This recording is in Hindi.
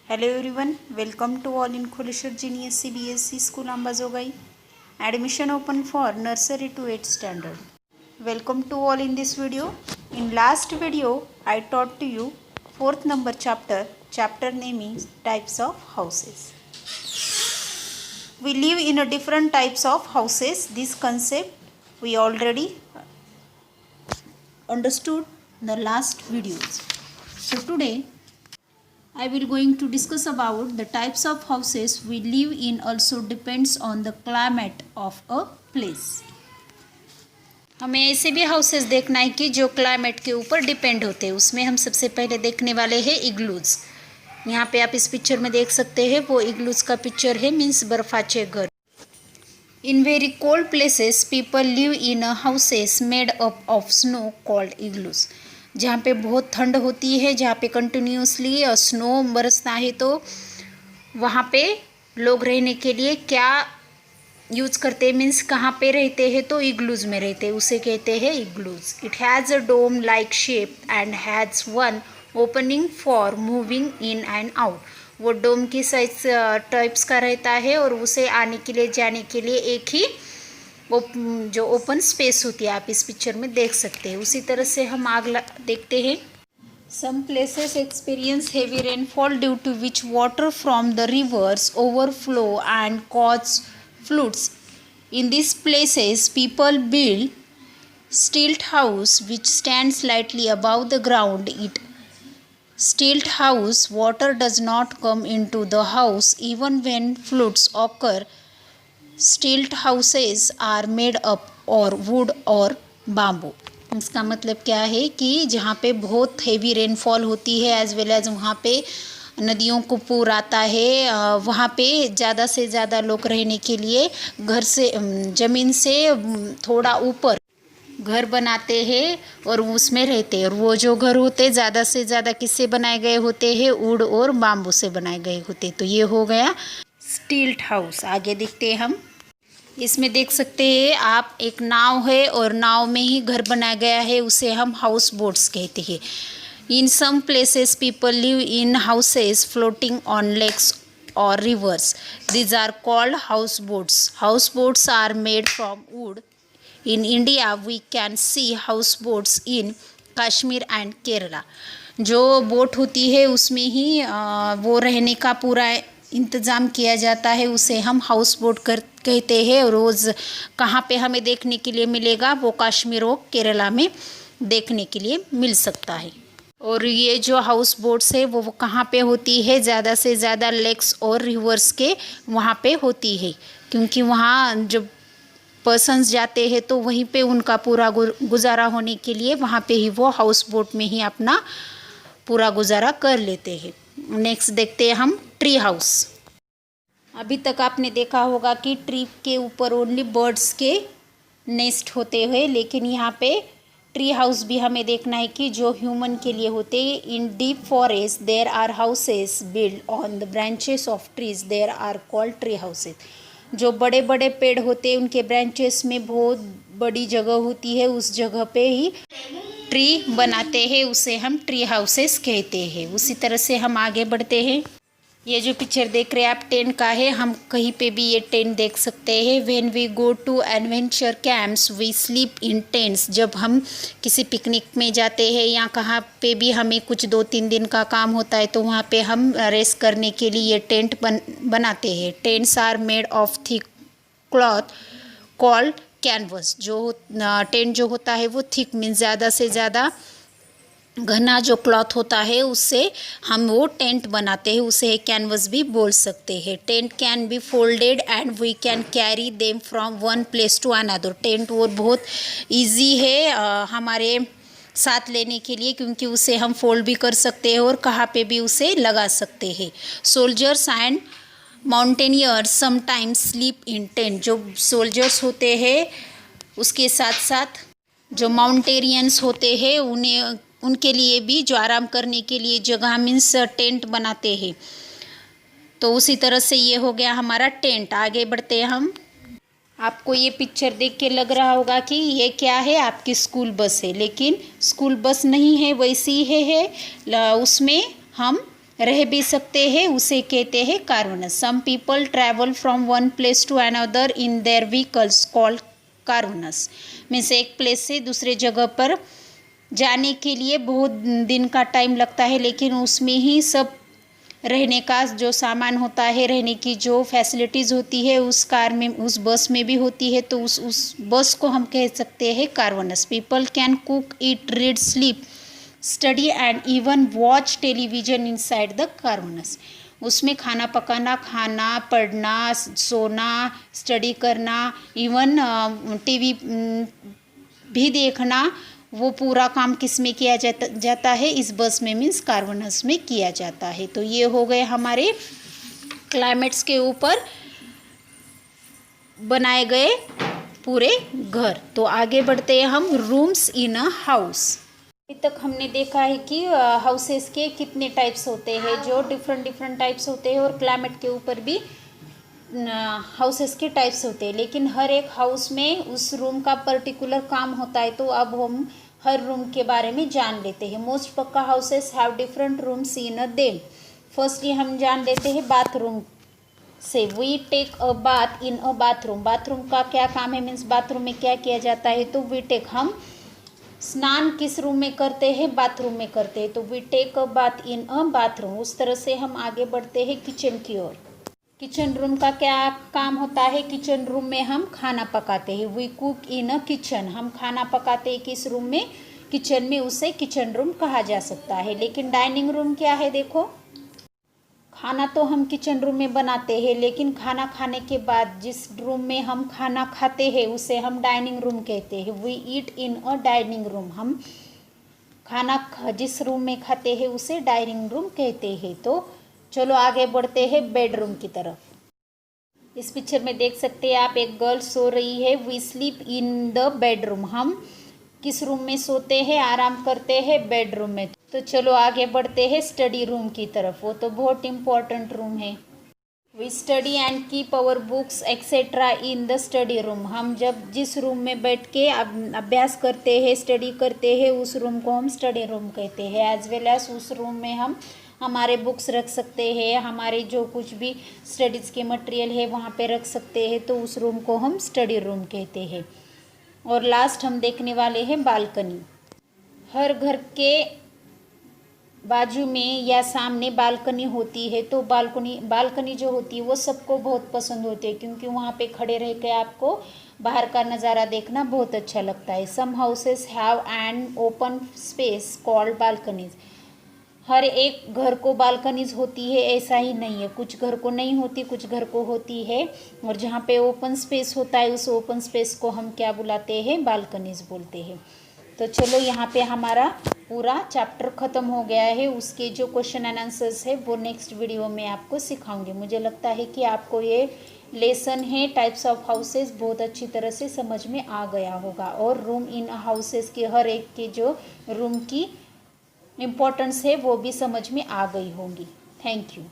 Hello everyone, welcome to all in Kholeshwar Genius CBSE School Ambazogai. Admission open for nursery to 8th standard. Welcome to all in this video. In last video, I taught to you 4th number chapter. Chapter name is Types of Houses. We live in a different types of houses. This concept we already understood in the last videos. So today I will going to discuss about the types of houses we live in also depends on the climate of a place. हमें ऐसे भी हाउसेस देखना है कि जो क्लाइमेट के ऊपर डिपेंड होते हैं. उसमें हम सबसे पहले देखने वाले हैं इग्लूज. यहाँ पे आप इस पिक्चर में देख सकते हैं वो इग्लूज का पिक्चर है, मीन्स बर्फाचे घर. In very cold places people live in houses made up of snow called igloos. जहाँ पे बहुत ठंड होती है, जहाँ पे कंटिन्यूसली स्नो बरसता है, तो वहाँ पे लोग रहने के लिए क्या यूज करते हैं, मीन्स कहाँ पे रहते हैं, तो इग्लूज में रहते हैं, उसे कहते हैं igloos. It has a dome like shape and has one opening for moving in and out. वो डोम की साइज टाइप्स का रहता है और उसे आने के लिए जाने के लिए एक ही जो ओपन स्पेस होती है, आप इस पिक्चर में देख सकते हैं. उसी तरह से हम आगे देखते हैं. Some places experience heavy rainfall due to which water from the rivers overflow and cause floods. In this places people build stilt house which stands slightly above the ground. It stilt house, water does not come into the house even when floods occur. Stilt houses are made up or wood or bamboo. इसका मतलब क्या है कि जहाँ पे बहुत हेवी रेनफॉल होती है एज वेल एज वहाँ पे नदियों को पूर आता है, वहाँ पे ज़्यादा से ज़्यादा लोग रहने के लिए घर से ज़मीन से थोड़ा ऊपर घर बनाते हैं और उसमें रहते हैं. और वो जो घर होते हैं ज़्यादा से ज़्यादा किससे बनाए गए होते हैं, वुड और बाम्बू से बनाए गए होते हैं. तो ये हो गया स्टील्ट हाउस. आगे देखते हैं हम. इसमें देख सकते हैं आप एक नाव है और नाव में ही घर बनाया गया है, उसे हम हाउस बोट्स कहते हैं. In some places people live in houses floating on lakes और rivers. These are called house boats. House boats are made from wood. In India we can see house boats in Kashmir and Kerala. जो बोट होती है उसमें ही वो रहने का पूरा इंतज़ाम किया जाता है, उसे हम हाउस बोट कहते हैं. रोज़ कहाँ पे हमें देखने के लिए मिलेगा, वो कश्मीर और केरला में देखने के लिए मिल सकता है. और ये जो हाउस बोट्स है वो कहाँ पे होती है, ज़्यादा से ज़्यादा लेक्स और रिवर्स के वहाँ पे होती है, क्योंकि वहाँ जब पर्सन्स जाते हैं तो वहीं पे उनका पूरा गुजारा होने के लिए वहाँ पे ही वो हाउस बोट में ही अपना पूरा गुजारा कर लेते हैं. नेक्स्ट देखते हैं हम ट्री हाउस. अभी तक आपने देखा होगा कि ट्री के ऊपर ओनली बर्ड्स के नेस्ट होते हुए, लेकिन यहाँ पे ट्री हाउस भी हमें देखना है कि जो ह्यूमन के लिए होते हैं. In deep forest there are houses build on the branches of trees, there are called tree houses. जो बड़े बड़े पेड़ होते हैं उनके ब्रांचेस में बहुत बड़ी जगह होती है, उस जगह पे ही ट्री बनाते हैं, उसे हम ट्री हाउसेस कहते हैं. उसी तरह से हम आगे बढ़ते हैं. ये जो पिक्चर देख रहे हैं आप टेंट का है, हम कहीं पे भी ये टेंट देख सकते हैं. When we go to adventure camps we sleep in tents. जब हम किसी पिकनिक में जाते हैं या कहाँ पे भी हमें कुछ 2-3 दिन का काम होता है तो वहाँ पे हम रेस्ट करने के लिए ये टेंट बनाते हैं. Tents are made of thick cloth called canvas. जो टेंट जो होता है वो थिक मीन्स ज़्यादा से ज़्यादा घना जो क्लॉथ होता है उससे हम वो टेंट बनाते हैं, उसे कैनवस भी बोल सकते हैं. Tent can be folded and we can carry them from one place to another. Tent वो बहुत इजी है हमारे साथ लेने के लिए, क्योंकि उसे हम फोल्ड भी कर सकते हैं और कहाँ पे भी उसे लगा सकते हैं. Soldiers and mountaineers sometimes sleep in tent. जो सोल्जर्स होते हैं उसके साथ साथ जो माउंटेनियर्स होते हैं उनके लिए भी जो आराम करने के लिए जगह मीन्स टेंट बनाते हैं. तो उसी तरह से ये हो गया हमारा टेंट. आगे बढ़ते हैं हम. आपको ये पिक्चर देख के लग रहा होगा कि ये क्या है, आपकी स्कूल बस है, लेकिन स्कूल बस नहीं है, वैसी है उसमें हम रह भी सकते हैं, उसे कहते हैं caravans. Some people travel from one place to another in their vehicles called caravans. Means एक प्लेस से दूसरे जगह पर जाने के लिए बहुत दिन का टाइम लगता है, लेकिन उसमें ही सब रहने का जो सामान होता है, रहने की जो फैसिलिटीज़ होती है उस कार में, उस बस में भी होती है, तो उस बस को हम कह सकते हैं caravans. People can cook, eat, read, sleep, study and even watch television inside the caravans. उसमें खाना पकाना, खाना, पढ़ना, सोना, स्टडी करना, इवन टीवी भी देखना, वो पूरा काम किस में किया जाता है, इस बस में, मीन्स कार्बनस में किया जाता है। तो ये हो गए हमारे क्लाइमेट्स के ऊपर बनाए गए पूरे घर। तो आगे बढ़ते हैं हम रूम्स इन अ हाउस। अभी तक हमने देखा है कि हाउसेस के कितने टाइप्स होते हैं, जो डिफरेंट टाइप्स होते हैं, और क्लाइमेट के ऊपर भी हाउसेस के टाइप्स होते हैं, लेकिन हर एक हाउस में उस रूम का पर्टिकुलर काम होता है। तो अब हम हर रूम के बारे में जान लेते हैं। Most pucca houses have different rooms in a them. Firstly हम जान लेते हैं बाथरूम से। We take a bath in a bathroom. Bathroom का क्या काम है, मीन्स बाथरूम में क्या किया जाता है। तो वी टेक, हम स्नान किस रूम में करते हैं, बाथरूम में करते हैं, तो we take a bath in a bathroom. उस तरह से हम आगे बढ़ते हैं किचन की ओर। किचन रूम का क्या काम होता है, किचन रूम में हम खाना पकाते हैं। We cook in a kitchen. हम खाना पकाते हैं किस रूम में, किचन में, उसे किचन रूम कहा जा सकता है। लेकिन डाइनिंग रूम क्या है, देखो, खाना तो हम किचन रूम में बनाते हैं, लेकिन खाना खाने के बाद जिस रूम में हम खाना खाते हैं उसे हम डाइनिंग रूम कहते हैं। We eat in a dining room. हम खाना जिस रूम में खाते हैं उसे डाइनिंग रूम कहते हैं। तो चलो आगे बढ़ते हैं बेडरूम की तरफ। इस पिक्चर में देख सकते हैं आप, एक गर्ल सो रही है। We sleep in the bedroom. हम किस रूम में सोते हैं, आराम करते हैं, बेडरूम में। तो चलो आगे बढ़ते हैं स्टडी रूम की तरफ। वो तो बहुत इम्पोर्टेंट रूम है। We study and keep our books etcetera in the study room. हम जब जिस रूम में बैठ के अभ्यास करते हैं, स्टडी करते हैं, उस रूम को हम स्टडी रूम कहते हैं। एज वेल एज उस रूम में हम हमारे बुक्स रख सकते हैं, हमारे जो कुछ भी स्टडीज़ के मटेरियल है वहाँ पे रख सकते हैं। तो उस रूम को हम स्टडी रूम कहते हैं। और लास्ट हम देखने वाले हैं बालकनी। हर घर के बाजू में या सामने बालकनी होती है। तो बालकनी जो होती है वो सबको बहुत पसंद होती है, क्योंकि वहाँ पे खड़े रह के आपको बाहर का नज़ारा देखना बहुत अच्छा लगता है। Some houses have an open space called balconies. हर एक घर को बालकनीज होती है, ऐसा ही नहीं है। कुछ घर को नहीं होती, कुछ घर को होती है। और जहाँ पे ओपन स्पेस होता है उस ओपन स्पेस को हम क्या बुलाते हैं, बालकनीज बोलते हैं। तो चलो यहाँ पे हमारा पूरा चैप्टर ख़त्म हो गया है। उसके जो क्वेश्चन एंड आंसर्स है वो नेक्स्ट वीडियो में आपको सिखाऊंगी। मुझे लगता है कि आपको ये लेसन है टाइप्स ऑफ हाउसेस बहुत अच्छी तरह से समझ में आ गया होगा। और रूम इन हाउसेस के हर एक के जो रूम की इम्पोर्टेंस है वो भी समझ में आ गई होंगी। Thank you.